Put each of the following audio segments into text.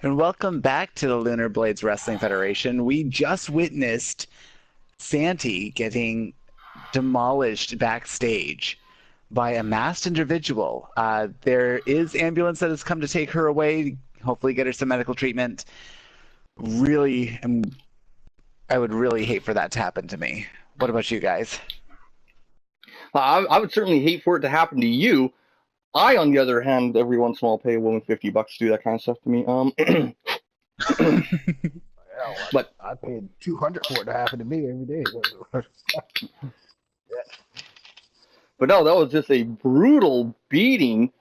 And welcome back to the LunarBlades Wrestling Federation. We just witnessed Santi getting demolished backstage by a masked individual. There is ambulance that has come to take her away, hopefully get her some medical treatment. Really, I would really hate for that to happen to me. What about you guys? I would certainly hate for it to happen to you. I, on the other hand, every once in a while pay a woman $50 to do that kind of stuff to me. Hell, But I paid 200 for it to happen to me every day. but no, that was just a brutal beating.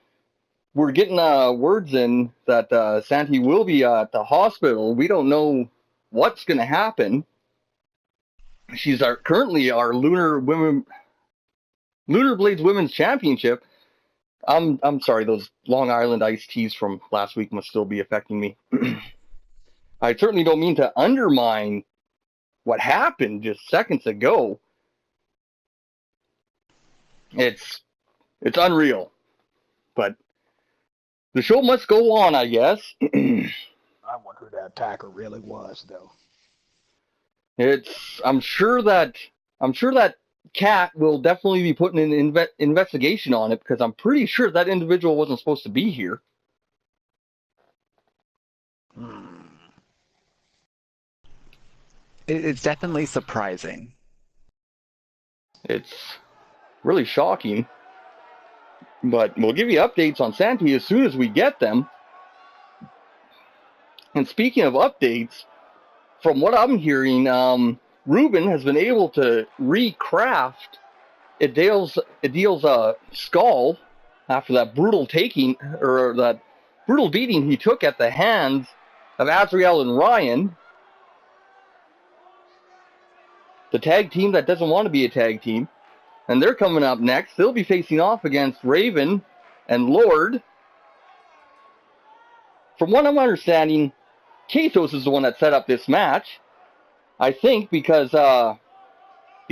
We're getting words in that Santi will be at the hospital. We don't know what's going to happen. She's currently our LunarBlades Women's Championship. I'm sorry, those Long Island iced teas from last week must still be affecting me. I certainly don't mean to undermine what happened just seconds ago. It's unreal. But the show must go on, I guess. I wonder who that attacker really was, though. I'm sure that Kat will definitely be putting an investigation on it, because I'm pretty sure that individual wasn't supposed to be here. It's definitely surprising. It's really shocking. But we'll give you updates on Santi as soon as we get them. And speaking of updates, from what I'm hearing, Ruben has been able to recraft Adele's skull after that brutal beating he took at the hands of Azrael and Ryan. The tag team that doesn't want to be a tag team. And they're coming up next. They'll be facing off against Raven and Lord. From what I'm understanding, Kathos is the one that set up this match. I think because the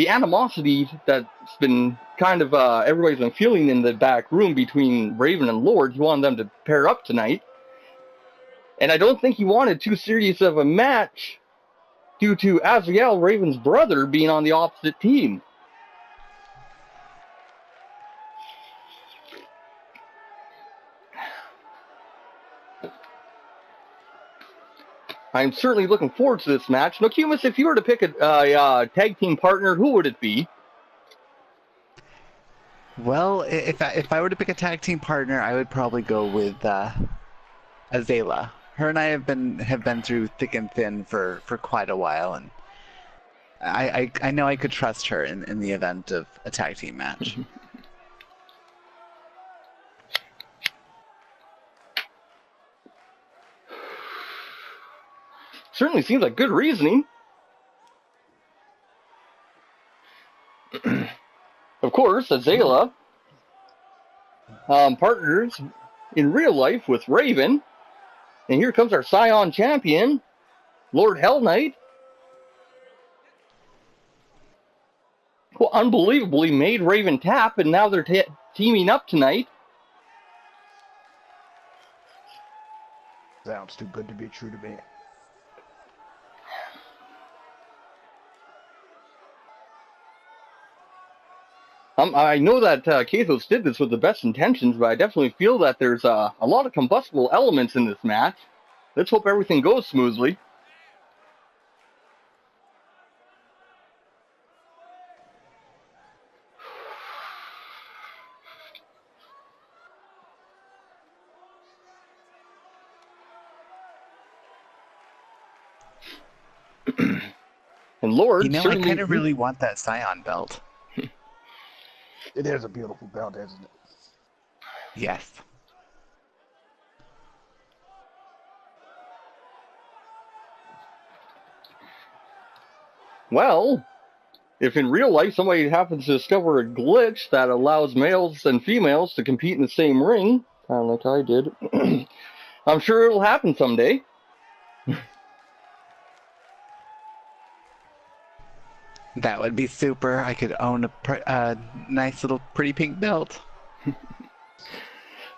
animosity that's been kind of everybody's been feeling in the back room between Raven and Lord, he wanted them to pair up tonight. And I don't think he wanted too serious of a match due to Azrael, Raven's brother, being on the opposite team. I'm certainly looking forward to this match. Nokomis, if you were to pick a tag team partner, who would it be? Well, if I were to pick a tag team partner, I would probably go with Azela. Her and I have been through thick and thin for quite a while, and I know I could trust her in the event of a tag team match. Certainly seems like good reasoning. Of course, Azela partners in real life with Raven. And here comes our Scion champion, Lord Hell Knight, who unbelievably made Raven tap, and now they're teaming up tonight. Sounds too good to be true to me. I know that Kathos did this with the best intentions, but I definitely feel that there's a lot of combustible elements in this match. Let's hope everything goes smoothly. And Lord, I kind of really want that Scion belt. It is a beautiful belt, isn't it? Yes. Well, if in real life somebody happens to discover a glitch that allows males and females to compete in the same ring, kind of like I did, I'm sure it'll happen someday. That would be super. I could own a nice little pretty pink belt.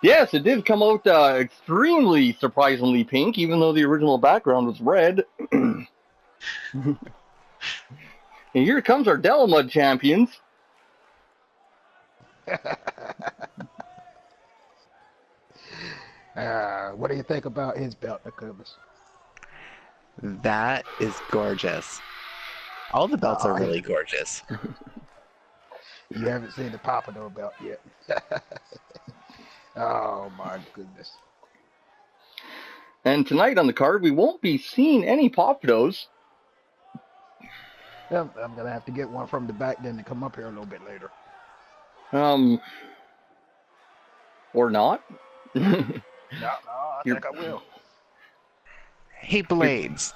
Yes, it did come out extremely surprisingly pink, even though the original background was red. And here comes our Delamud champions. What do you think about his belt, Nokomis? That is gorgeous. All the belts are really gorgeous. You haven't seen the Pompadour belt yet. Oh my goodness. And tonight on the card, we won't be seeing any Pompadours. I'm gonna have to get one from the back then to come up here a little bit later. Or not. No, I think I will. Hey, Blades.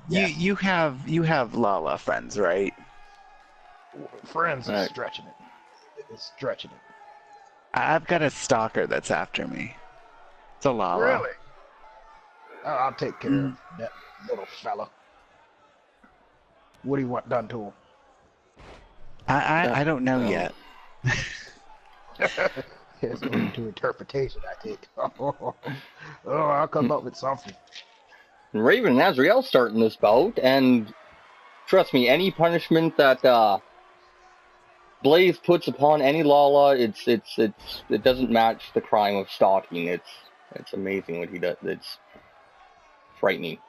Yeah. You have Lala friends, right? Friends is Right. stretching it. It's stretching it. I've got a stalker that's after me. It's a Lala. Really? I'll take care of that little fella. What do you want done to him? I don't know yet. It's open to interpretation, I think. I'll come up with something. Raven and Azrael starting this bout, and trust me, any punishment that Blaze puts upon any Lala, it doesn't match the crime of stalking. It's amazing what he does. It's frightening.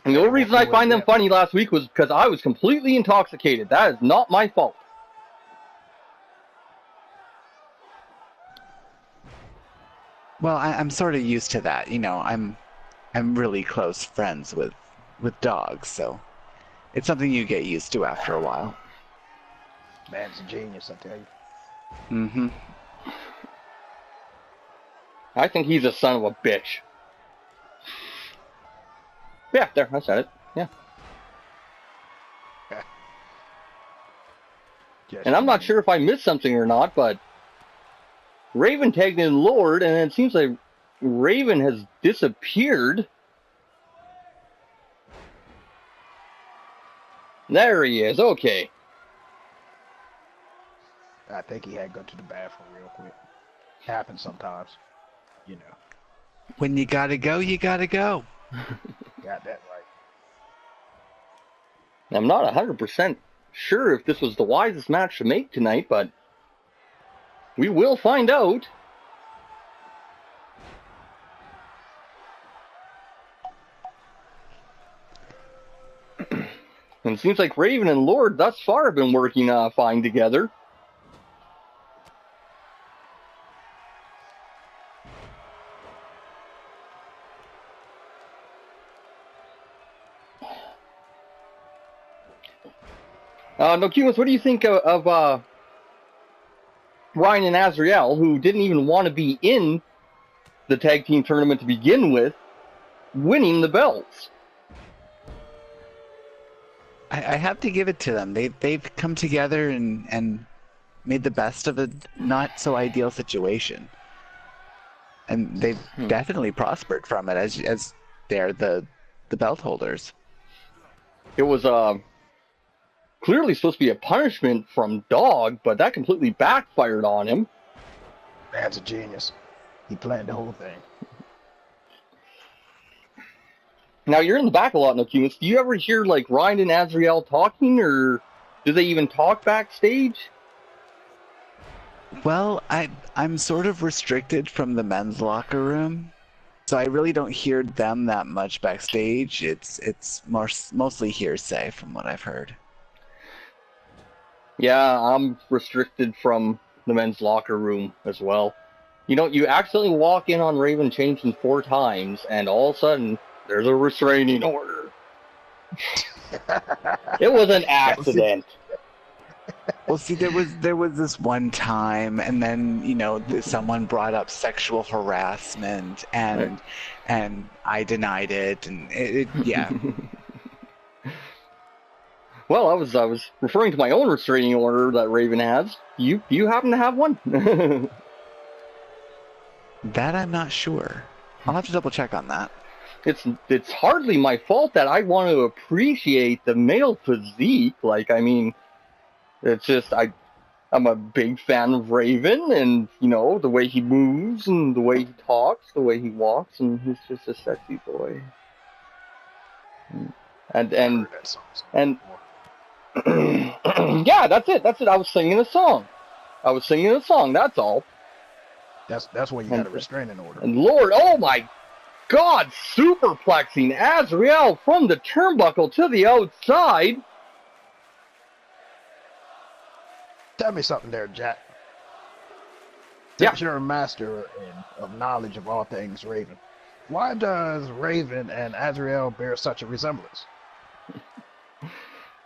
And the only reason I find them funny last week was because I was completely intoxicated. That is not my fault. Well, I'm sort of used to that. You know, I'm really close friends with dogs, so it's something you get used to after a while. Man's a genius, I tell you. Mm-hmm. I think he's a son of a bitch. Yeah, there, I said it. Yeah. And I'm not sure if I missed something or not, but Raven tagged in Lord, and it seems like Raven has disappeared. There he is, okay. I think he had to go to the bathroom real quick. Happens sometimes, you know. When you gotta go, you gotta go. Got that right. I'm not 100% sure if this was the wisest match to make tonight, but we will find out. And it seems like Raven and Lord thus far have been working fine together. Nokomis, what do you think of Ryan and Azrael, who didn't even want to be in the tag team tournament to begin with, winning the belts? I have to give it to them. They've come together and made the best of a not so ideal situation, and they've definitely prospered from it as they're the belt holders. It was clearly supposed to be a punishment from Dog, but that completely backfired on him. Man's a genius. He planned the whole thing. Now, you're in the back a lot, Nokomis. Do you ever hear, like, Ryan and Azrael talking, or do they even talk backstage? Well, I'm sort of restricted from the men's locker room, so I really don't hear them that much backstage. It's mostly hearsay from what I've heard. Yeah, I'm restricted from the men's locker room as well. You know, you accidentally walk in on Raven changing 4 times, and all of a sudden, there's a restraining order. It was an accident. Well, see, there was this one time, and then someone brought up sexual harassment, and I denied it, and yeah. Well, I was referring to my own restraining order that Raven has. You happen to have one? That I'm not sure. I'll have to double check on that. It's hardly my fault that I want to appreciate the male physique. Like, I mean, it's just I I'm a big fan of Raven, and you know the way he moves, and the way he talks, the way he walks, and he's just a sexy boy. And Heard that song and before. yeah, that's it. I was singing a song. That's all. That's why you got a restraining order. And Lord, oh my God, superplexing Azrael from the turnbuckle to the outside. Tell me something there, Jack. Yeah. Since you're a master of knowledge of all things Raven, why does Raven and Azrael bear such a resemblance?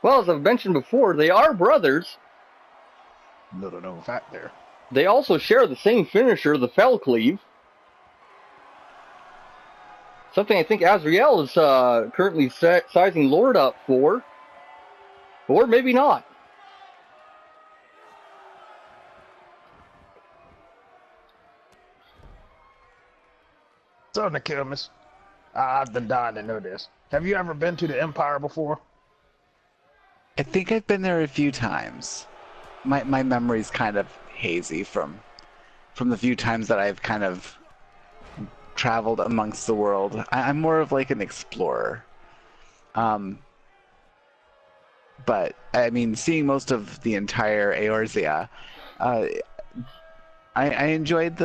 Well, as I've mentioned before, they are brothers. Little known fact there. They also share the same finisher, the Fell Cleave. Something I think Azrael is currently sizing Lord up for. Or maybe not. So, Nokomis, I've been dying to know this. Have you ever been to the Empire before? I think I've been there a few times. My memory's kind of hazy from the few times that I've kind of traveled amongst the world. I'm more of like an explorer. But I mean, seeing most of the entire Eorzea, I enjoyed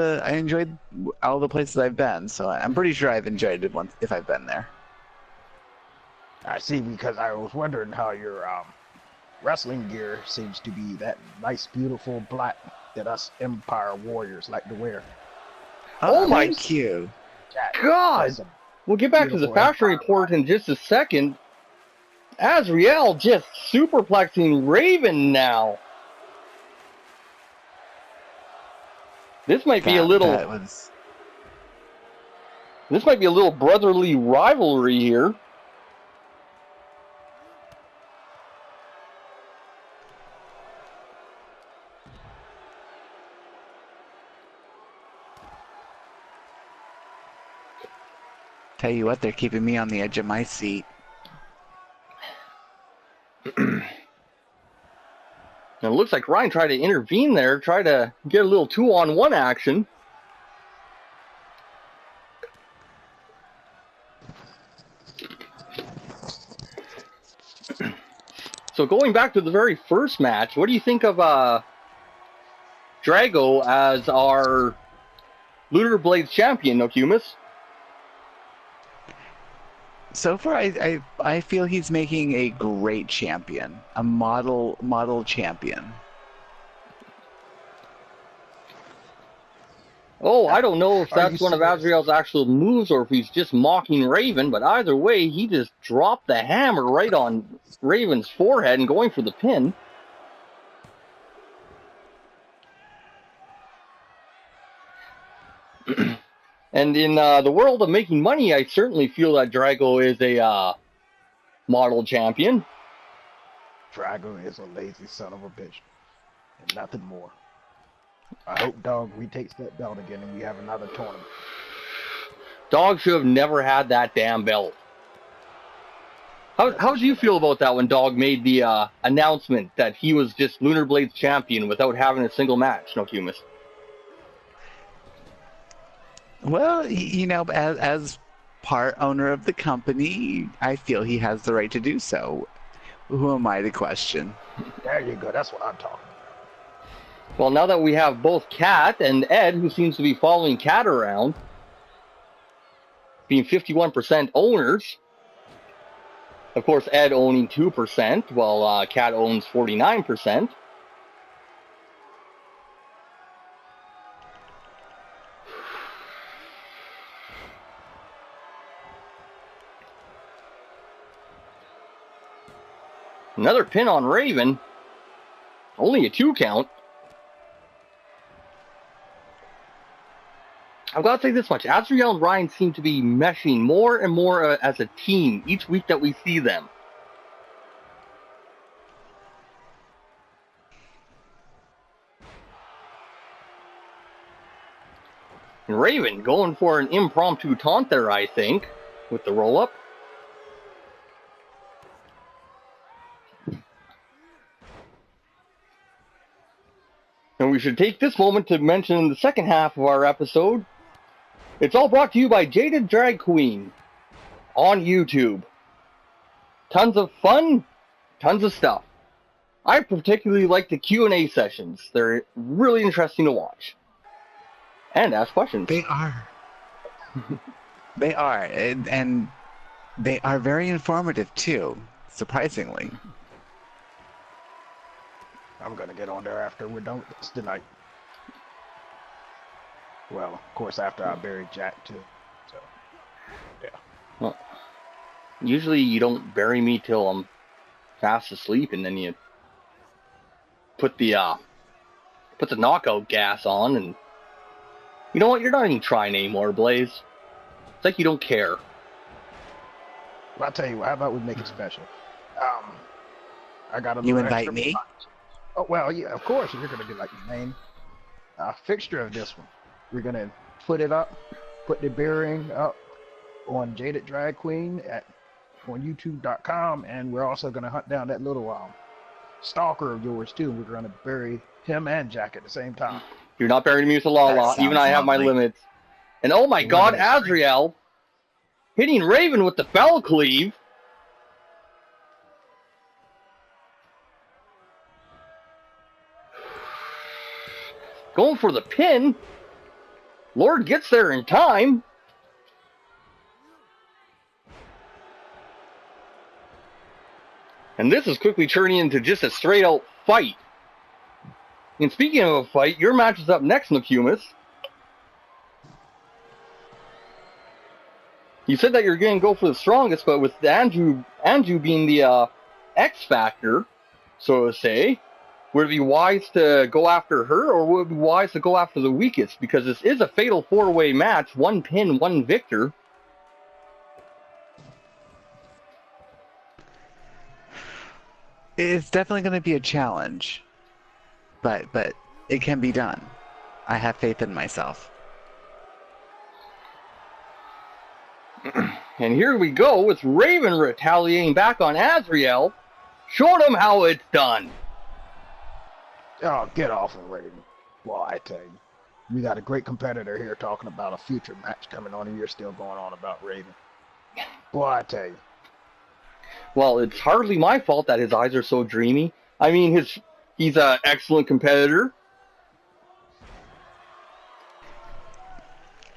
all the places I've been. So I'm pretty sure I've enjoyed it once if I've been there. I see, because I was wondering how your wrestling gear seems to be that nice, beautiful black that us Empire warriors like to wear. Oh my thank you. Jack, God! We'll get back to the fashion report in just a second. Azrael just superplexing Raven now. This might be a little. This might be a little brotherly rivalry here. Tell you what, they're keeping me on the edge of my seat. And it looks like Ryan tried to intervene there, try to get a little 2-on-1 action. So going back to the very first match, what do you think of Drago as our LunarBlades champion, Nokomis? So far, I feel he's making a great champion, a model champion. Oh, I don't know if that's one of Azrael's actual moves or if he's just mocking Raven, but either way, he just dropped the hammer right on Raven's forehead and going for the pin. And in the world of making money, I certainly feel that Drago is a model champion. Drago is a lazy son of a bitch, and nothing more. I hope Dog retakes that belt again and we have another tournament. Dog should have never had that damn belt. How did you feel about that when Dog made the announcement that he was just LunarBlades champion without having a single match, Nokomis? Well, you know, as part owner of the company, I feel he has the right to do so. Who am I to question? There you go. That's what I'm talking about. Well, now that we have both Kat and Ed, who seems to be following Kat around, being 51% owners, of course, Ed owning 2%, while Kat owns 49%. Another pin on Raven. Only a 2 count. I've got to say this much. Azrael and Ryan seem to be meshing more and more as a team each week that we see them. And Raven going for an impromptu taunt there, I think, with the roll-up. we should take this moment to mention the second half of our episode. It's all brought to you by JadedDragQueen on YouTube. Tons of fun, tons of stuff. I particularly like the Q&A sessions. They're really interesting to watch. And ask questions. They are. They are. And they are very informative, too, surprisingly. I'm going to get on there after we're done with this tonight. Well, of course, after I bury Jack, too. So, yeah. Well, usually you don't bury me till I'm fast asleep, and then you put the knockout gas on, and you know what? You're not even trying anymore, Blaze. It's like you don't care. Well, I'll tell you what. How about we make it special? I got a You little invite extra me? Oh, well, yeah, of course. You're going to get like the main fixture of this one. We're going to put it up, put the bearing up on JadedDragQueen on YouTube.com, and we're also going to hunt down that little stalker of yours, too. We're going to bury him and Jack at the same time. You're not burying me with a la-la. Even I have my limits. And oh my god, Azrael hitting Raven with the fell cleave. Going for the pin. Lord gets there in time. And this is quickly turning into just a straight out fight. And speaking of a fight, your match is up next, Nokomis. You said that you're going to go for the strongest, but with Andrew being the X factor, so to say, would it be wise to go after her, or would it be wise to go after the weakest? Because this is a fatal four-way match, one pin, one victor. It's definitely going to be a challenge, but it can be done. I have faith in myself. And here we go with Raven retaliating back on Azrael, showing him how it's done. Oh, get off of Raven. Well, I tell you, we got a great competitor here talking about a future match coming on, and you're still going on about Raven. Boy, I tell you. Well, it's hardly my fault that his eyes are so dreamy. I mean, he's an excellent competitor.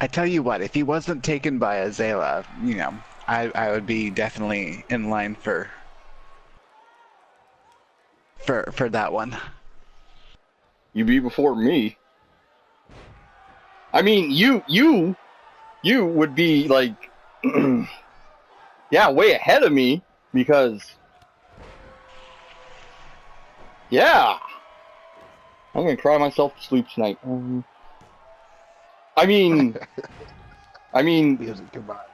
I tell you what, if he wasn't taken by Azela, I would be definitely in line for that one. You be before me. I mean, you would be like, yeah, way ahead of me because, yeah, I'm gonna cry myself to sleep tonight. I mean, Music goodbye.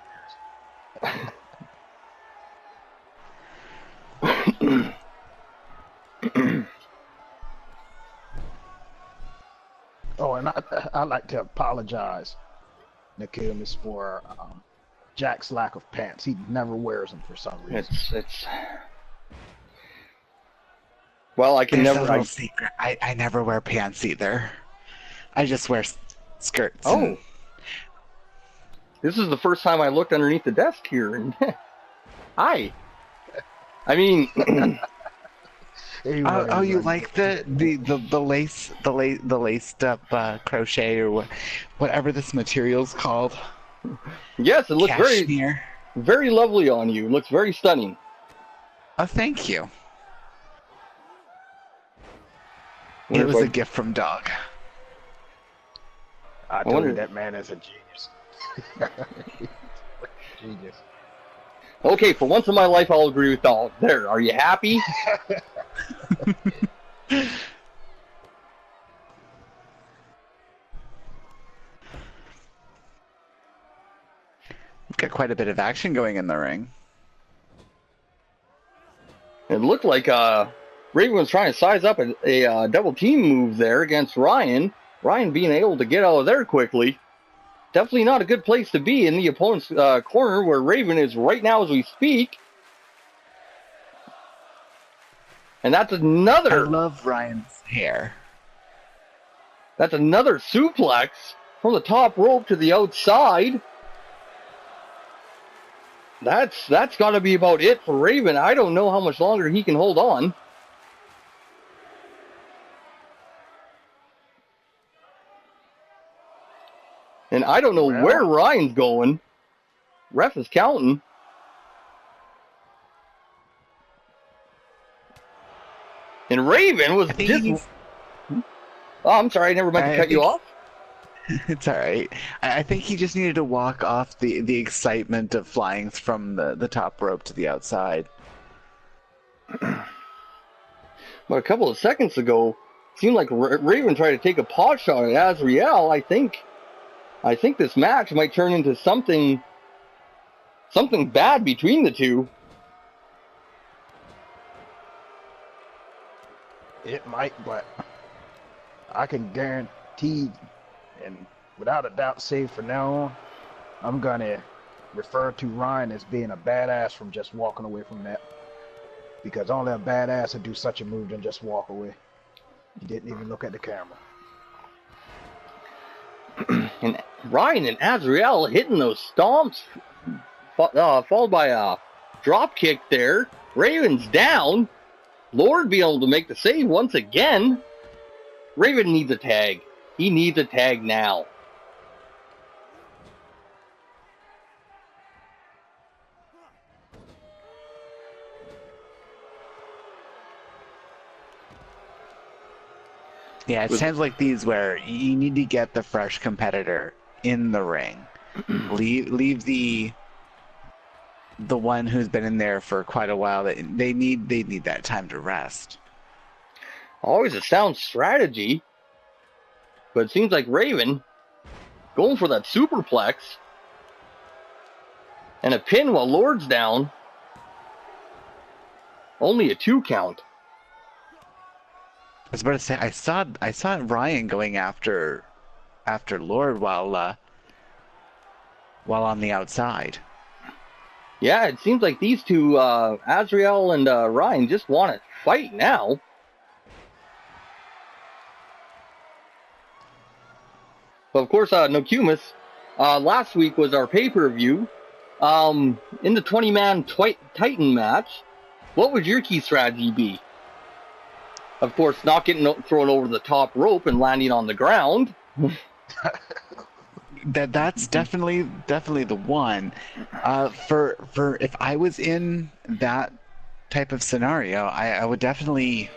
Oh, and I'd like to apologize, Nokomis, for Jack's lack of pants. He never wears them for some reason. It's. Well, I can There's never. a little secret. I never wear pants either. I just wear skirts. Oh. This is the first time I looked underneath the desk here, and hi. I mean, you like the laced up crochet or whatever this material's called? Yes, it looks Cashmere. very lovely on you. It looks very stunning. Oh, thank you. It was a gift from Dog. I told you that man is a genius. Genius. Okay, for once in my life, I'll agree with Dog. There, are you happy? We've got quite a bit of action going in the ring. It looked like Raven was trying to size up a double team move there against Ryan. Ryan being able to get out of there quickly. Definitely not a good place to be in the opponent's corner where Raven is right now as we speak. And that's another... I love Ryan's hair. That's another suplex from the top rope to the outside. That's got to be about it for Raven. I don't know how much longer he can hold on. And I don't know where Ryan's going. Ref is counting. And Raven was just... Oh, I'm sorry. I never meant to cut you off. It's all right. I think he just needed to walk off the excitement of flying from the top rope to the outside. But a couple of seconds ago, it seemed like Raven tried to take a pot shot at Azrael. I think this match might turn into something bad between the two. It might, but I can guarantee, and without a doubt say from now on, I'm going to refer to Ryan as being a badass from just walking away from that. Because only a badass would do such a move than just walk away. He didn't even look at the camera. And Ryan and Azrael hitting those stomps, followed by a drop kick there. Raven's down. Lord being able to make the save once again. Raven needs a tag. He needs a tag now. Yeah, it sounds like these where you need to get the fresh competitor in the ring. leave the one who's been in there for quite a while. They need that time to rest. Always a sound strategy, but it seems like Raven going for that superplex and a pin while Lord's down. Only a 2 count. I was about to say I saw Ryan going after Lord while on the outside. Yeah, it seems like these two, Azrael and Ryan, just want to fight now. But of course, Nokomis, last week was our pay-per-view. In the 20-man Titan match, what would your key strategy be? Of course, not getting thrown over the top rope and landing on the ground. That's definitely the one. For if I was in that type of scenario, I would definitely.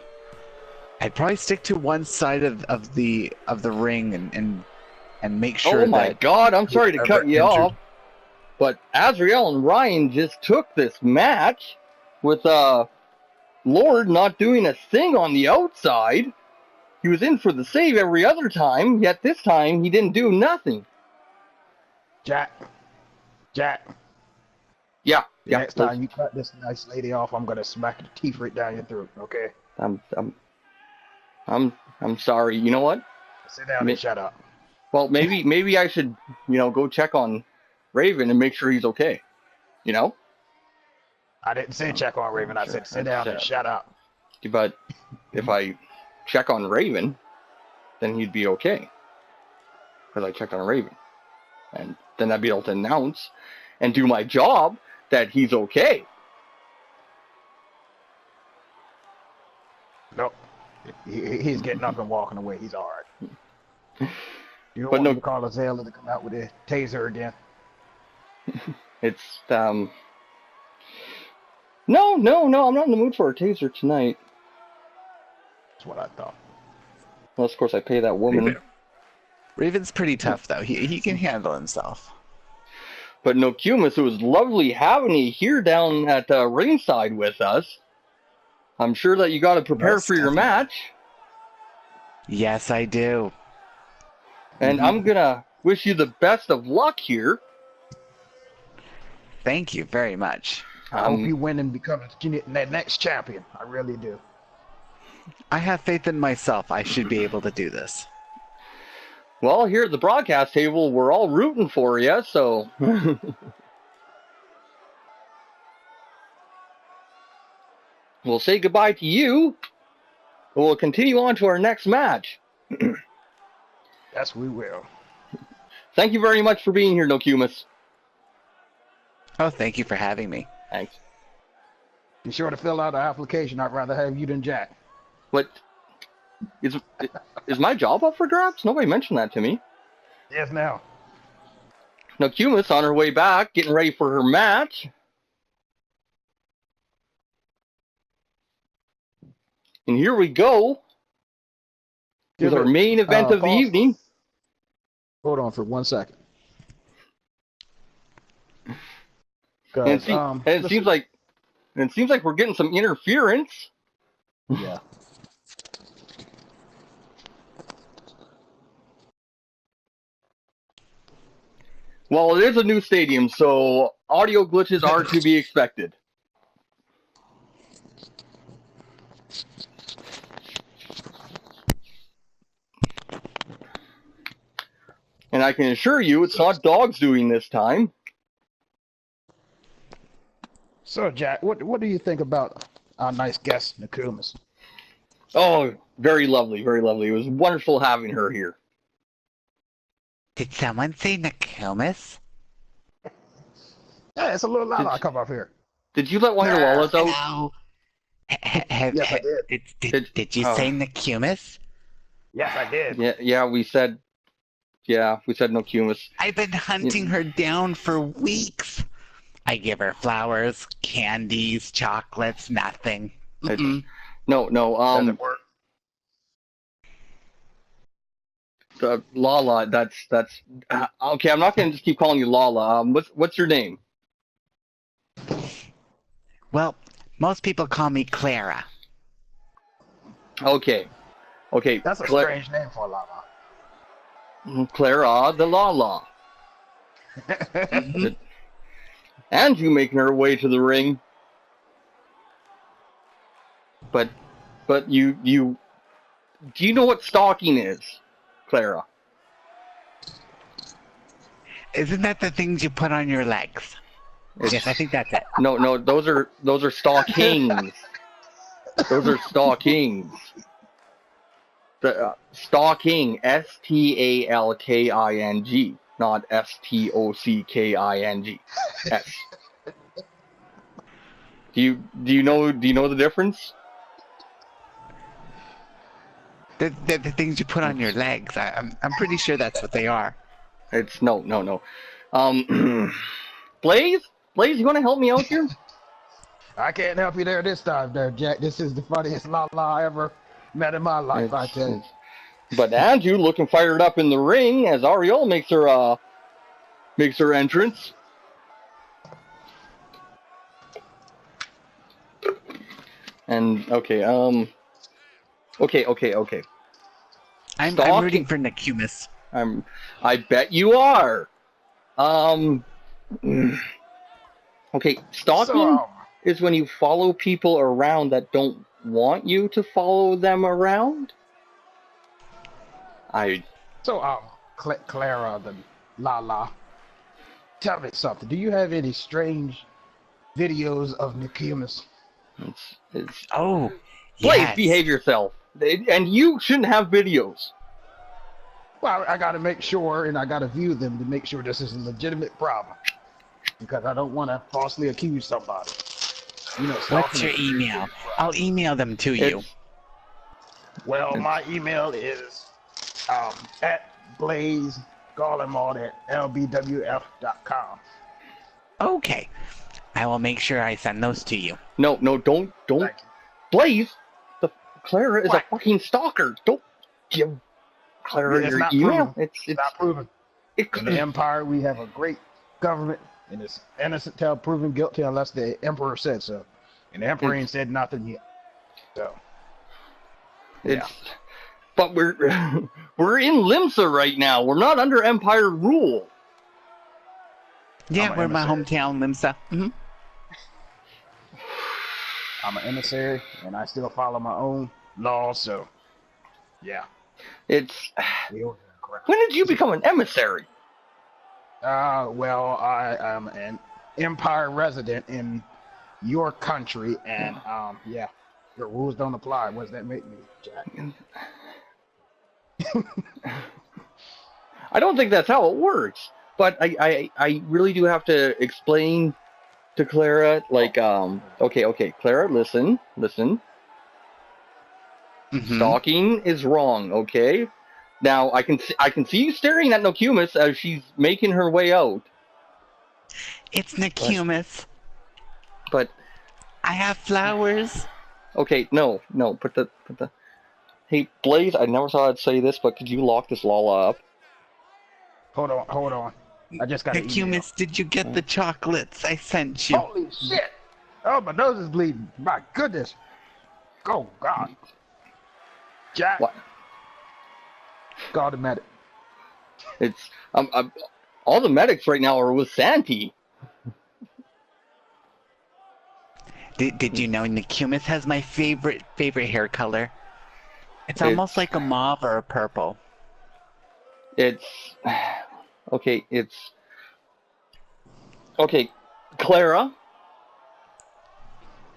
I'd probably stick to one side of the ring and make sure. Oh my God! I'm sorry to cut you off, but Azrael and Ryan just took this match with Lord not doing a thing on the outside. He was in for the save every other time, yet this time he didn't do nothing. Jack. Yeah. Next time you cut this nice lady off, I'm gonna smack the teeth right down your throat. Okay. I'm sorry. You know what? Sit down and shut up. Well, maybe I should, go check on Raven and make sure he's okay. I didn't say check on Raven. I said sit down and shut up. But if I check on Raven, then he'd be okay. Because I checked on Raven. And then I'd be able to announce and do my job that he's okay. Nope. He's getting up and walking away. He's all right. You don't want to call Azalea to come out with a taser again. It's, No, I'm not in the mood for a taser tonight. That's what I thought. Well, of course, I pay that woman. Raven's pretty tough, though. He can handle himself. But Nokomis, it was lovely having you here down at ringside with us. I'm sure that you got to prepare for your match. Yes, I do. And I'm going to wish you the best of luck here. Thank you very much. I hope you win and become the next champion. I really do. I have faith in myself. I should be able to do this. Well, here at the broadcast table, we're all rooting for you, so... We'll say goodbye to you. We'll continue on to our next match. Yes, we will. Thank you very much for being here, Nokomis. Oh, thank you for having me. Thanks. Be sure to fill out the application. I'd rather have you than Jack. What is my job up for grabs? Nobody mentioned that to me. Yes, now. Nokomis on her way back, getting ready for her match. And here we go with our main event of the evening. Hold on for 1 second. And it seems like we're getting some interference. Yeah. Well, it is a new stadium, so audio glitches are to be expected. And I can assure you, it's not dogs doing this time. So, Jack, what do you think about our nice guest, Nokomis? Oh, very lovely, very lovely. It was wonderful having her here. Did someone say Nokomis? Yeah, it's a little loud. I come up here. Did you let one of your Lalas out? Hello. Yes, I did. Did you say Nokomis? Yes, I did. Yeah, we said Nokomis. I've been hunting her down for weeks. I give her flowers, candies, chocolates, nothing. No. Doesn't work. Lala. That's okay. I'm not gonna just keep calling you Lala. What's your name? Well, most people call me Clara. Okay. That's a strange name for a Lala. Clara the Lala. And you making her way to the ring. But you do you know what stalking is, Clara? Isn't that the things you put on your legs? Yes, I think that's it. No, those are stockings. Those are stockings. The stocking, STALKING, not STOCKING. S. Do you know the difference? The things you put on your legs. I'm pretty sure that's what they are. It's no. Blaze, you want to help me out here? I can't help you there this time, there, Jack. This is the funniest Lala I ever met in my life, I tell you. But Andrew looking fired up in the ring as Ariel makes her entrance. And okay. I'm rooting for Nokomis. I bet you are. Okay, stalking is when you follow people around that don't want you to follow them around. Clara, the Lala, tell me something. Do you have any strange videos of Nokomis? It's Oh, Blaze, yes. behave yourself. And you shouldn't have videos. Well, I got to make sure, and I got to view them to make sure this is a legitimate problem. Because I don't want to falsely accuse somebody. You know, what's your email? I'll email them to you. Well, my email is at blazegarlemald@lbwf.com. Okay. I will make sure I send those to you. No, don't. Blaze, Clara is a fucking stalker. Don't give Clara your email. Proven. It's not proven. In the Empire, we have a great government, and it's innocent till proven guilty unless the Emperor said so. And the Emperor ain't said nothing yet. So, yeah. But we're in Limsa right now. We're not under Empire rule. Yeah, we're in my hometown, Limsa. I'm an emissary, and I still follow my own laws, so, yeah. When did you become an emissary? Well, I am an Empire resident in your country, and, yeah, your rules don't apply. What does that make me, Jack? I don't think that's how it works. But I really do have to explain to Clara, like, okay, Clara, listen. Mm-hmm. Stalking is wrong, okay? Now, I can see you staring at Nokomis as she's making her way out. It's Nokomis. But I have flowers. okay, no, put the. Hey, Blaze, I never thought I'd say this, but could you lock this Lala up? Hold on. I just got an email. Nokomis, did you get the chocolates I sent you? Holy shit! Oh, my nose is bleeding. My goodness. Oh, God. Jack. What? Call the medic. It's all the medics right now are with Santi. Did you know Nokomis has my favorite hair color? It's almost like a mauve or a purple. It's okay. Clara,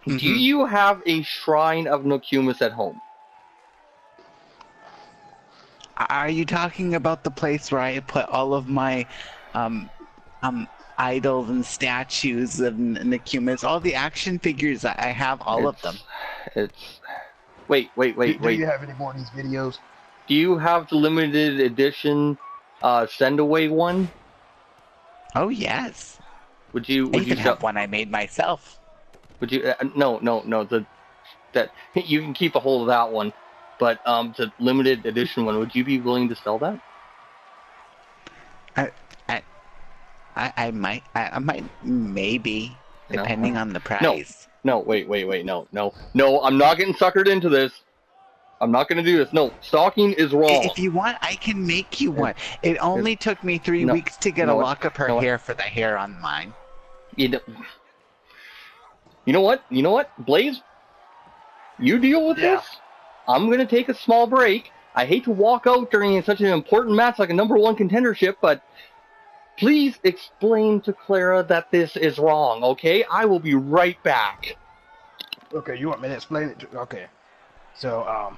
Mm-hmm. do you have a shrine of Nokomis at home? Are you talking about the place where I put all of my idols and statues of Nokomis? All the action figures, I have all of them. Wait. Do you have any more of these videos? Do you have the limited edition send away one? Oh yes. Would you I even have one I made myself. Would you? No. That you can keep a hold of that one, but the limited edition one. Would you be willing to sell that? I might, maybe, depending on the price. No, wait, no. I'm not getting suckered into this. I'm not going to do this. No, stalking is wrong. If you want, I can make you one. It only took me 3 weeks to get a lock of her hair for the hair on mine. You know what, Blaze? You deal with this. I'm going to take a small break. I hate to walk out during such an important match like a #1 contendership, but please explain to Clara that this is wrong, okay? I will be right back. Okay, you want me to explain it? Okay. So,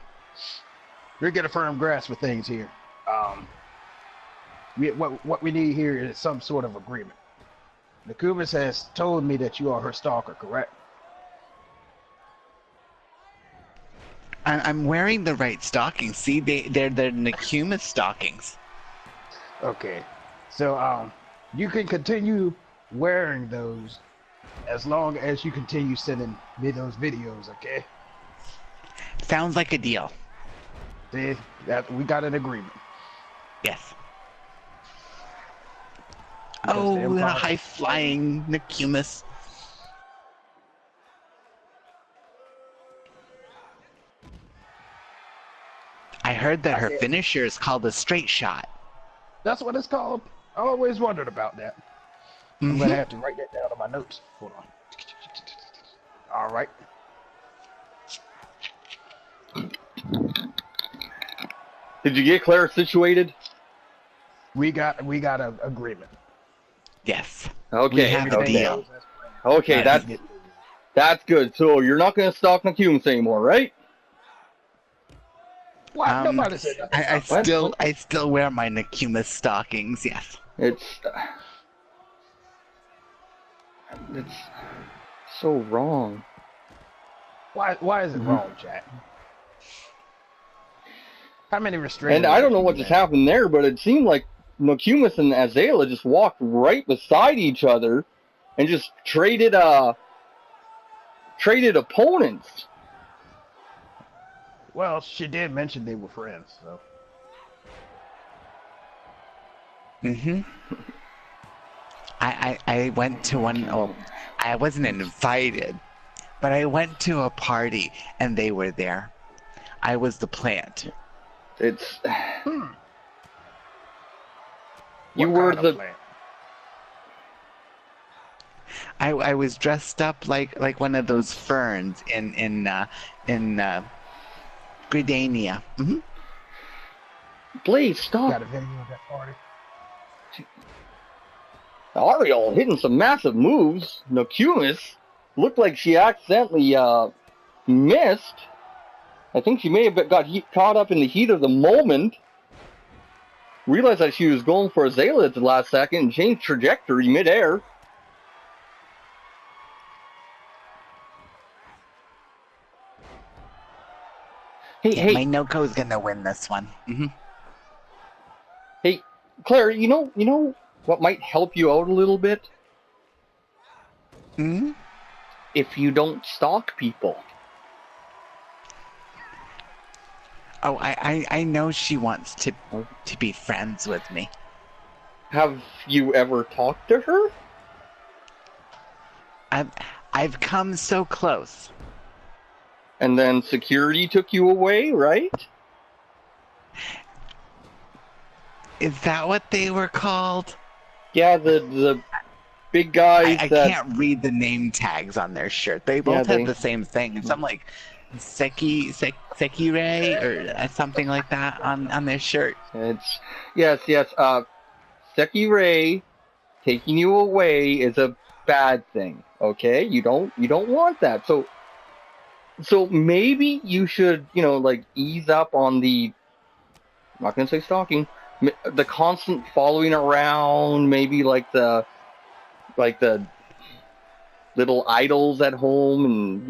we're getting a firm grasp of things here. What we need here is some sort of agreement. Nokomis has told me that you are her stalker, correct? I'm wearing the right stockings. See, they're Nokomis stockings. Okay. So, you can continue wearing those as long as you continue sending me those videos, okay? Sounds like a deal. See, that we got an agreement. Yes. Because the Oh, the Empire- high-flying Nokomis. I heard that her finisher is called a straight shot. That's what it's called. I always wondered about that. I'm gonna have to write that down on my notes. Hold on. All right. Did you get Clara situated? We got an agreement. Yes. Okay. We have a deal. Okay, that's good. So you're not going to stalk Nokomis anymore, right? What? Nobody said that. I still wear my Nokomis stockings. Yes. It's so wrong. Why is it wrong, Jack? How many restraints? And I don't know what just happened there, but it seemed like Nokomis and Azalea just walked right beside each other and just traded opponents. Well, she did mention they were friends, so. I went to one. Oh, I wasn't invited, but I went to a party and they were there. I was the plant. It's You were the plant? I was dressed up like one of those ferns in Gridania. Blaze, stop. Got a video of that party. Ariel hitting some massive moves. Nokomis looked like she accidentally missed. I think she may have got caught up in the heat of the moment. realized that she was going for Azalea at the last second and changed trajectory midair. Yeah, my Noko's gonna win this one. Hey, Claire, you know what might help you out a little bit? If you don't stalk people. Oh, I know she wants to be friends with me. Have you ever talked to her? I've come so close. And then security took you away, right? Is that what they were called? Yeah, the big guys. I can't read the name tags on their shirt. They both have the same thing. It's something like Sekire or something like that on their shirt. It's yes. Sekire taking you away is a bad thing. Okay, you don't want that. So maybe you should, like ease up on the. I'm not gonna say stalking. The constant following around, maybe like the little idols at home, and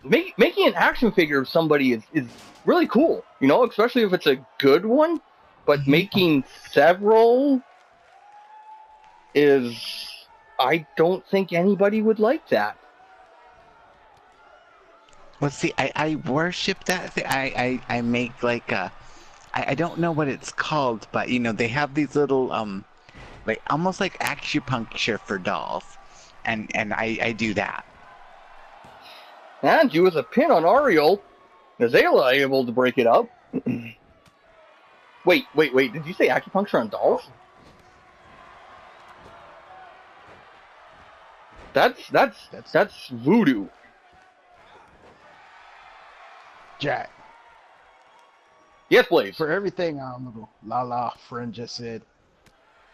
making an action figure of somebody is really cool, especially if it's a good one. But making several I don't think anybody would like that. Well, see, I worship that thing. I make like I don't know what it's called, but they have these little like almost like acupuncture for dolls, and I do that. And you with a pin on Ariel, Azalea able to break it up. Wait, did you say acupuncture on dolls? That's voodoo. Jack. Yes, please. For everything our little La friend just said,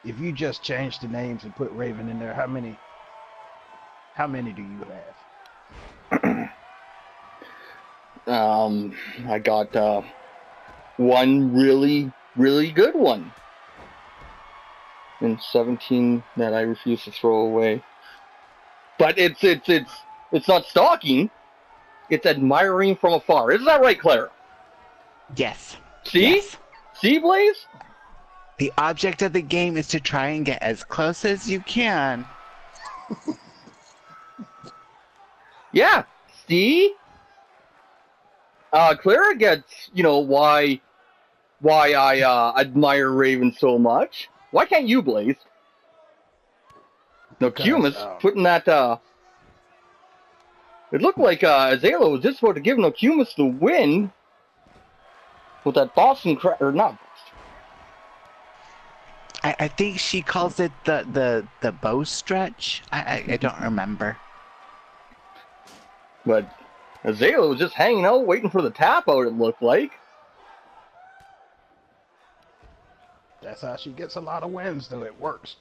if you just change the names and put Raven in there, how many do you have? I got one really, really good one. And 17 that I refuse to throw away. But it's not stalking. It's admiring from afar. Isn't that right, Clara? Yes. See? Yes. See, Blaze? The object of the game is to try and get as close as you can. Yeah. See? Clara gets, why I admire Raven so much. Why can't you, Blaze? Nokomis putting that, it looked like Azalea was just about to give Nokomis the win with that Boston or not. I think she calls it the bow stretch. I don't remember. But Azalea was just hanging out, waiting for the tap out, it looked like. That's how she gets a lot of wins, though. It works.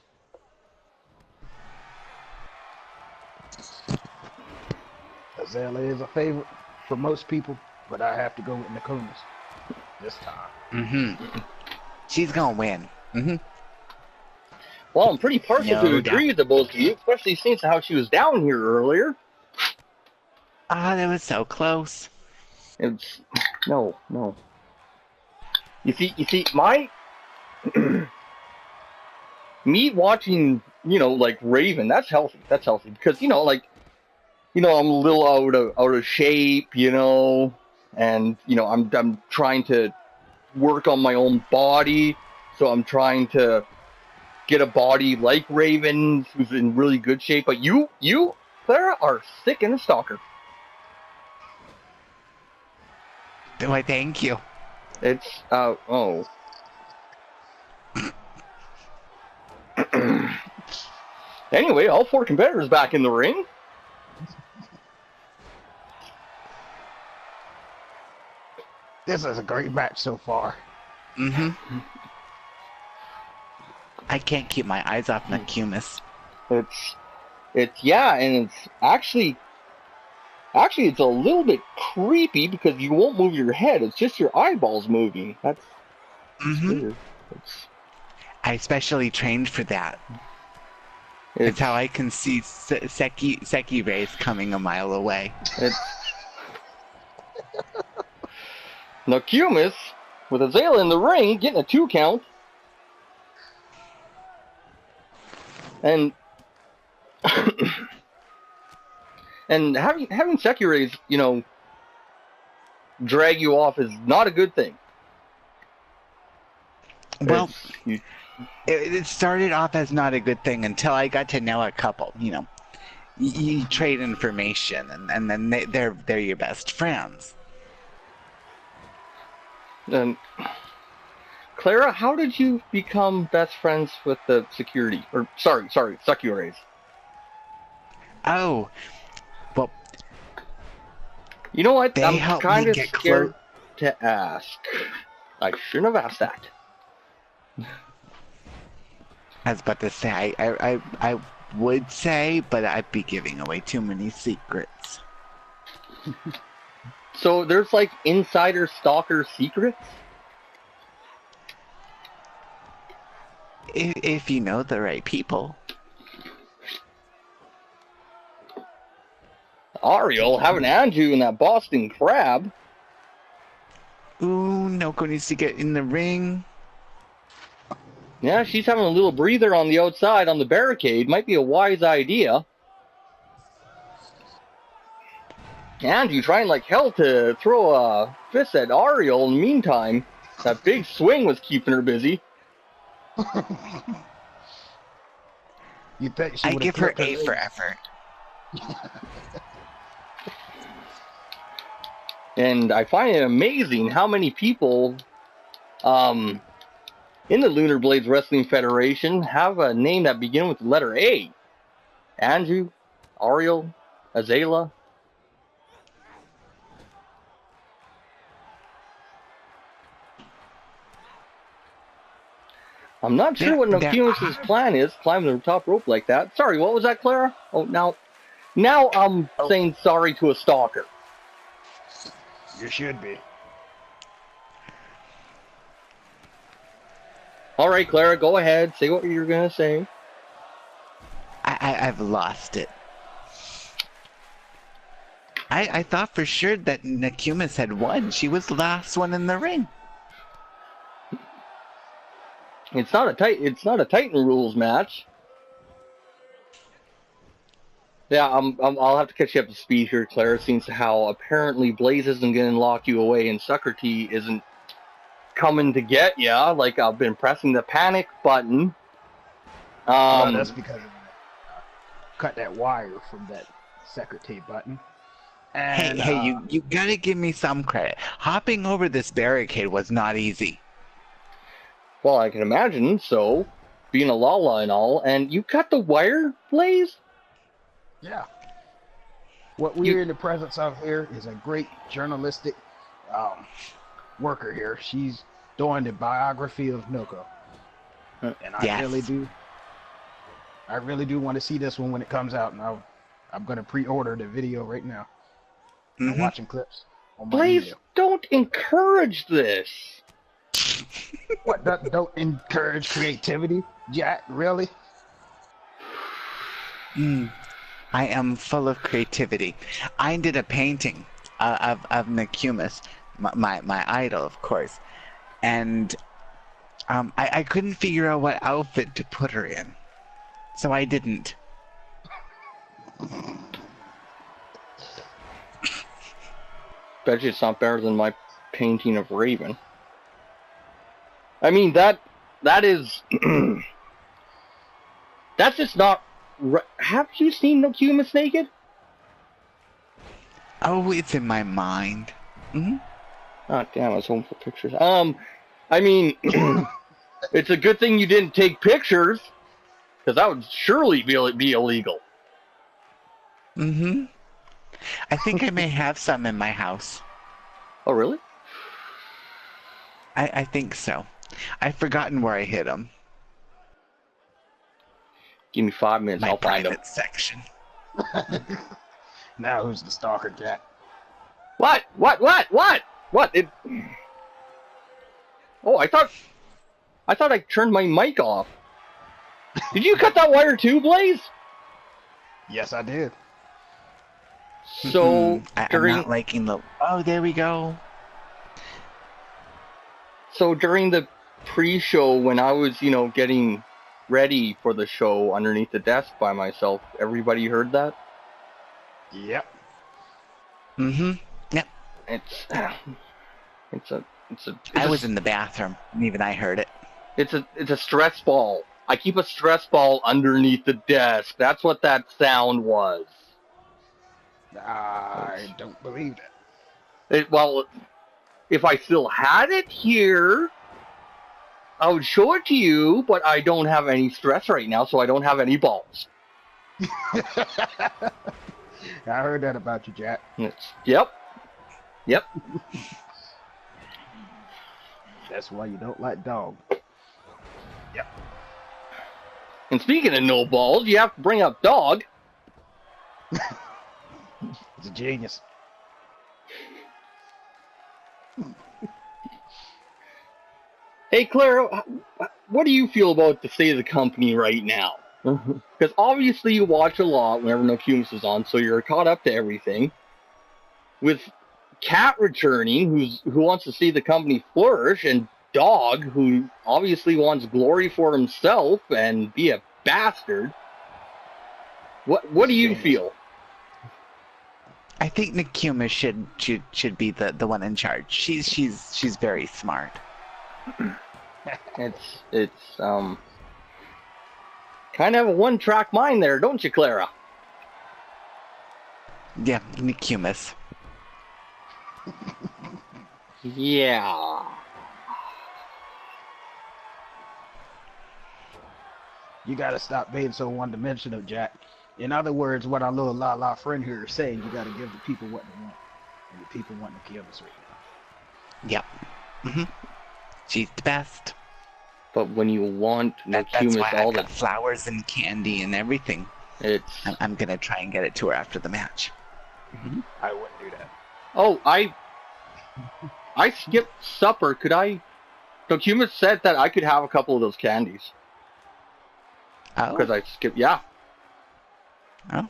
Azalea is a favorite for most people, but I have to go with Nokomis this time. She's gonna win. Well, I'm pretty partial to agree with the both of you, especially since how she was down here earlier. That was so close. It's no. You see, my me watching, like Raven, that's healthy. That's healthy because I'm a little out of shape, and I'm trying to work on my own body, so I'm trying to get a body like Raven, who's in really good shape. But you, Clara, are sick and a stalker. Why, thank you. It's Anyway, all four competitors back in the ring. This is a great match so far. I can't keep my eyes off Nokomis. It's and it's actually it's a little bit creepy because you won't move your head. It's just your eyeballs moving. That's weird. I specially trained for that. It's how I can see Seki rays coming a mile away. Nokomis with Azalea in the ring, getting a 2 count. And and having Seki rays, drag you off is not a good thing. Well, it started off as not a good thing until I got to know a couple. You trade information, and then they're your best friends. And Clara, how did you become best friends with the security? Or sorry, Seki rays. Oh, well. You know what? They I'm kind of scared to ask. I shouldn't have asked that. I was about to say, I would say, but I'd be giving away too many secrets. So there's like insider stalker secrets? If you know the right people. Ariel having Andrew in that Boston Crab. Ooh, Noko needs to get in the ring. Yeah, she's having a little breather on the outside on the barricade. Might be a wise idea. Andrew trying like hell to throw a fist at Ariel. In the meantime, that big swing was keeping her busy. You bet she I give her A leg. for effort. And I find it amazing how many people in the LunarBlades Wrestling Federation have a name that begins with the letter A. Andrew, Ariel, Azalea. I'm not sure what Nokomis' plan is, climbing the top rope like that. Sorry, what was that, Clara? Oh, now I'm saying sorry to a stalker. You should be. All right, Clara, go ahead. Say what you're going to say. I've lost it. I thought for sure that Nokomis had won. She was the last one in the ring. It's not a Titan rules match. Yeah, I'll have to catch you up to speed here, Clara, seeing how apparently Blaze isn't going to lock you away and Sucker T isn't coming to get ya. Like, I've been pressing the panic button. Well, that's because of cut that wire from that Sucker T button. And, hey, you gotta give me some credit. Hopping over this barricade was not easy. Well, I can imagine, so, being a Lala and all, and you cut the wire, Blaze? Yeah. What we're in the presence of here is a great journalistic worker here. She's doing the biography of Noko. And I really do want to see this one when it comes out, and I'm going to pre-order the video right now. I'm watching clips on my Blaze, email. don't encourage this. What, don't encourage creativity? Jack, really? I am full of creativity. I did a painting of Nokomis, my idol, of course. And I couldn't figure out what outfit to put her in. So I didn't. Bet you it's not better than my painting of Raven. I mean, that is... that's just not... Have you seen Nokomis naked? Oh, it's in my mind. Oh, damn, I was hoping for pictures. I mean, it's a good thing you didn't take pictures, because that would surely be illegal. I think I may have some in my house. Oh, really? I think so. I've forgotten where I hid them. Give me 5 minutes, My I'll find them. private section. Now who's the stalker, Jack? What? What? Oh, I thought... I thought I turned my mic off. Did you cut that wire too, Blaze? Yes, I did. So I'm not liking the. Oh, there we go. So during the pre-show, when I was, getting ready for the show underneath the desk by myself, everybody heard that? Yep. Yep. It's a I was in the bathroom, and even I heard it. It's a stress ball. I keep a stress ball underneath the desk. That's what that sound was. I don't believe that. Well, if I still had it here, I would show it to you, but I don't have any stress right now, so I don't have any balls. I heard that about you, Jack. Yep. That's why you don't like dog. Yep. And speaking of no balls, you have to bring up dog. He's a genius. Hey, Clara, what do you feel about the state of the company right now? Because obviously you watch a lot whenever Nokomis is on, so you're caught up to everything. With Cat returning, who wants to see the company flourish, and Dog, who obviously wants glory for himself and be a bastard. What do you feel? I think Nokomis should be the one in charge. She's very smart. It's kind of a one-track mind there, don't you, Clara? Yeah, Nokomis. Yeah. You gotta stop being so one-dimensional, Jack. In other words, what our little la friend here is saying, you gotta give the people what they want. And the people want Nokomis right now. Yep. She's the best. But when you want That's Nokomis why all I've the got flowers and candy and everything. I'm gonna try and get it to her after the match. I wouldn't do that. Oh, I skipped supper. Could I? Nokomis said that I could have a couple of those candies. Oh. Because I skipped. Yeah. Oh.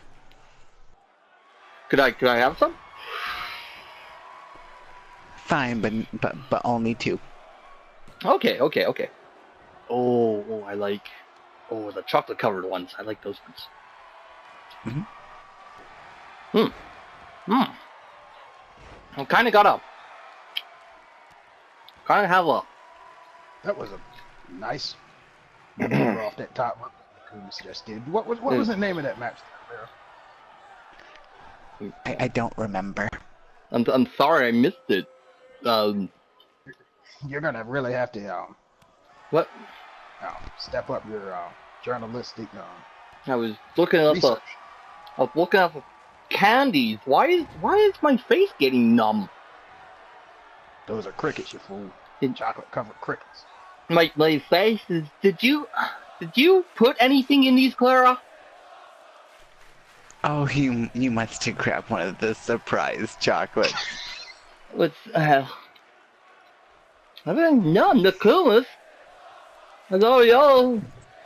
Could I have some? Fine, but only 2. Okay. Oh, I like. Oh, the chocolate covered ones. I like those ones. I kind of have a. That was a nice maneuver off that top rope that Nokomis just did. What was the name of that match there? I don't remember. I'm sorry I missed it. You're gonna really have to What? step up your journalistic I was looking research. up candies. Why is my face getting numb? Those are crickets, you fool. Chocolate covered crickets. My face is. Did you put anything in these, Clara? Oh, you must have grabbed one of the surprise chocolates. What's I don't know, Nokomis. Hello, y'all.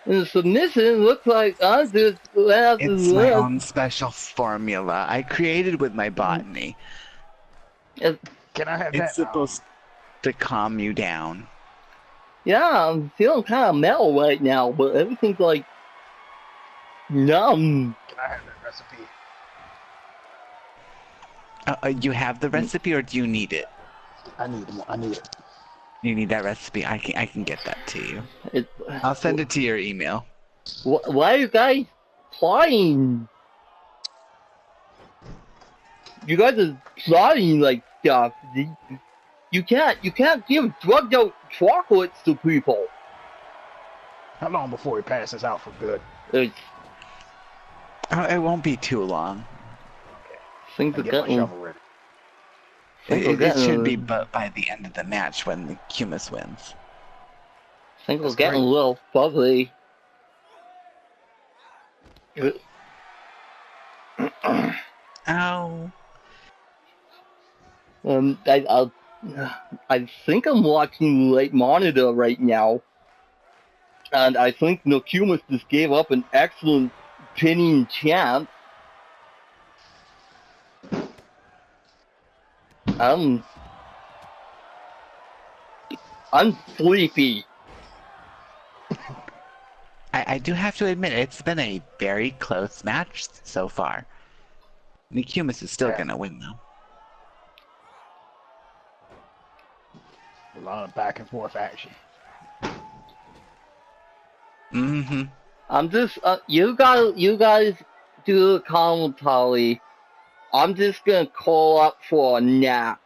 The submission looks like I just left It's my own special formula I created with my botany. Can I have that? It's supposed to calm you down. Yeah, I'm feeling kind of mellow right now, but everything's like numb. Can I have that recipe? You have the recipe, or do you need it? I need it. You need that recipe. I can get that to you. I'll send it to your email. Why are you guys plotting? You guys are plotting like stuff. You can't give drugged out chocolates to people. How long before he passes out for good? It won't be too long. Things are Get my getting. shovel ready. It should be by the end of the match when the Nokomis wins. Things are That's getting great. a little fuzzy. Ow. I think I'm watching late monitor right now. And I think Nokomis just gave up an excellent pinning chance. I'm sleepy. I do have to admit, it's been a very close match so far. Nokomis is still going to win, though. A lot of back and forth action. Mm-hmm. I'm just, you guys do the commentary. I'm just gonna call up for a nap.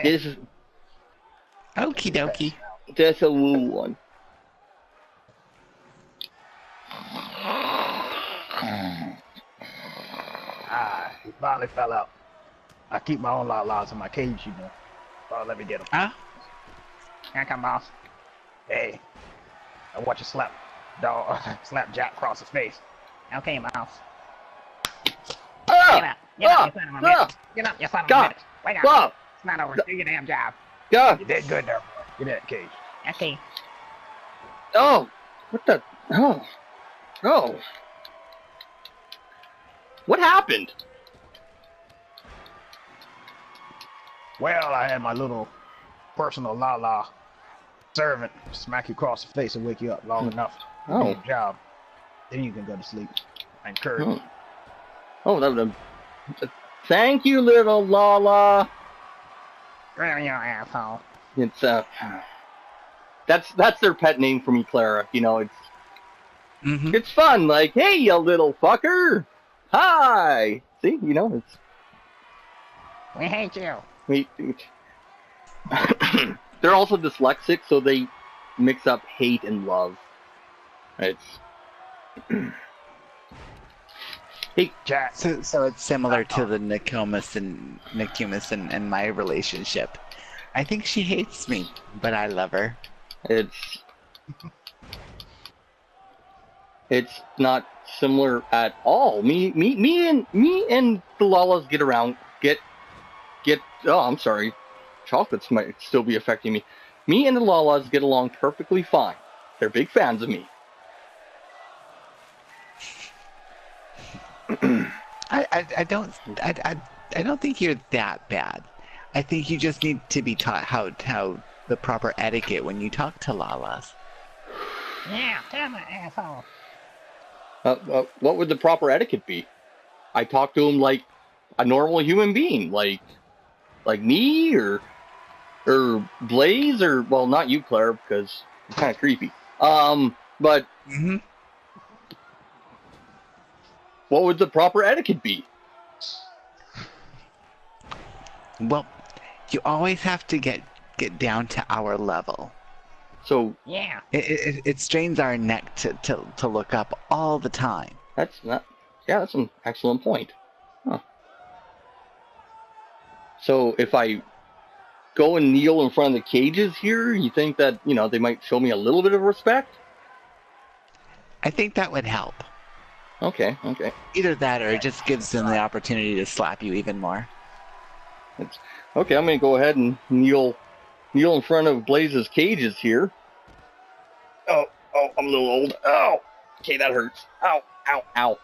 This is Okie dokie. just a little one. Ah, he finally fell out. I keep my own laws in my cage, you know. Oh, let me get him. Ah, Here I come, boss. Hey, I want you slap slap Jack across his face. Okay, boss. Get up, you son of a bitch. Get up, you son of a bitch. Wake up. It's not over. Do your damn job. Yeah. You did good there, boy. Get in that cage. Okay. Oh, what the? Oh. What happened? Well, I had my little personal la servant smack you across the face and wake you up long enough. Oh. Good job. Then you can go to sleep. I encourage you. Oh, that would have. Thank you, little Lala. Really, you asshole. It's that's their pet name for me, Clara. You know, it's fun. Like, hey, you little fucker. Hi. See, you know, it's. We hate you. They're also dyslexic, so they mix up hate and love. It's. Hey, Jack. So it's similar to the Nokomis and my relationship. I think she hates me, but I love her. It's not similar at all. Me and the Lalas get around. Oh, I'm sorry. Chocolates might still be affecting me. Me and the Lalas get along perfectly fine. They're big fans of me. I don't think you're that bad. I think you just need to be taught how the proper etiquette when you talk to Lalas. Yeah, damn it, asshole. What would the proper etiquette be? I talk to him like a normal human being, like me or Blaze, or well, not you, Claire, because you're kind of creepy. But what would the proper etiquette be? Well, you always have to get down to our level. So yeah, it strains our neck to look up all the time. That's an excellent point. Huh. So if I go and kneel in front of the cages here, you think that, you know, they might show me a little bit of respect? I think that would help. Okay. Either that or it just gives them the opportunity to slap you even more. Okay, I'm going to go ahead and kneel in front of Blaze's cages here. Oh, I'm a little old. Oh, okay, that hurts. Ow.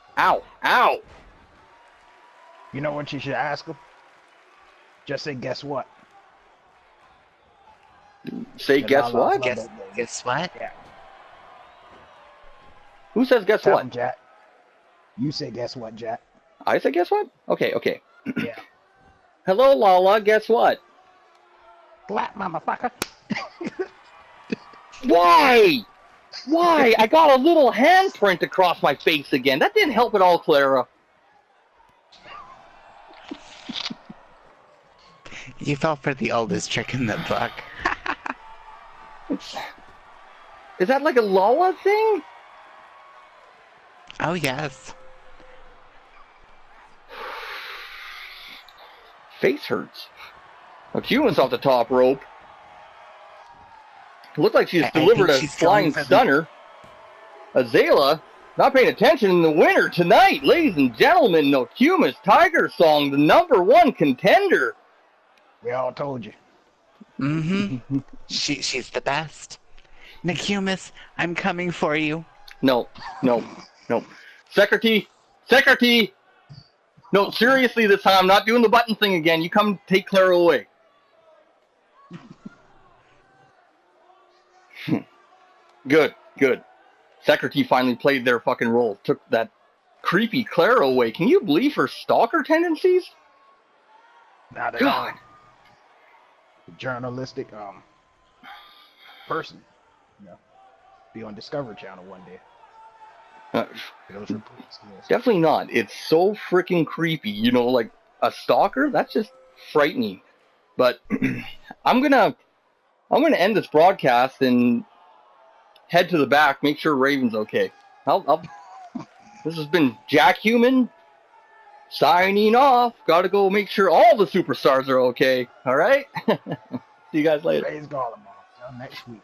you know what you should ask him? Just say, guess what? Say, guess what? Guess what? Yeah. Who says guess Tell what? him, Jack. You say, guess what, Jack? I say guess what? Okay. Yeah. Hello, Lala, guess what? Slap, motherfucker. Why? I got a little handprint across my face again. That didn't help at all, Clara. You fell for the oldest trick in the book. Is that like a Lala thing? Oh, yes. Face hurts. Human's off the top rope. It looked like she's delivered a flying stunner. Azalea, not paying attention in the winner tonight, ladies and gentlemen. Nokomis Tiger Song, the #1 contender. We all told you. Mm-hmm. She's the best. Nokomis, I'm coming for you. No. Secretary! Secretary! No, seriously this time, I'm not doing the button thing again. You come take Clara away. Good. Secretary finally played their fucking role. Took that creepy Clara away. Can you believe her stalker tendencies? Not at God. all. Journalistic person. You know, be on Discovery Channel one day. Those reports, yes. Definitely not. It's so freaking creepy. You know, like a stalker. That's just frightening. But I'm gonna end this broadcast and head to the back. Make sure Raven's okay. This has been Jack Human signing off. Gotta go make sure all the superstars are okay. All right. See you guys later. Praise God, till next week.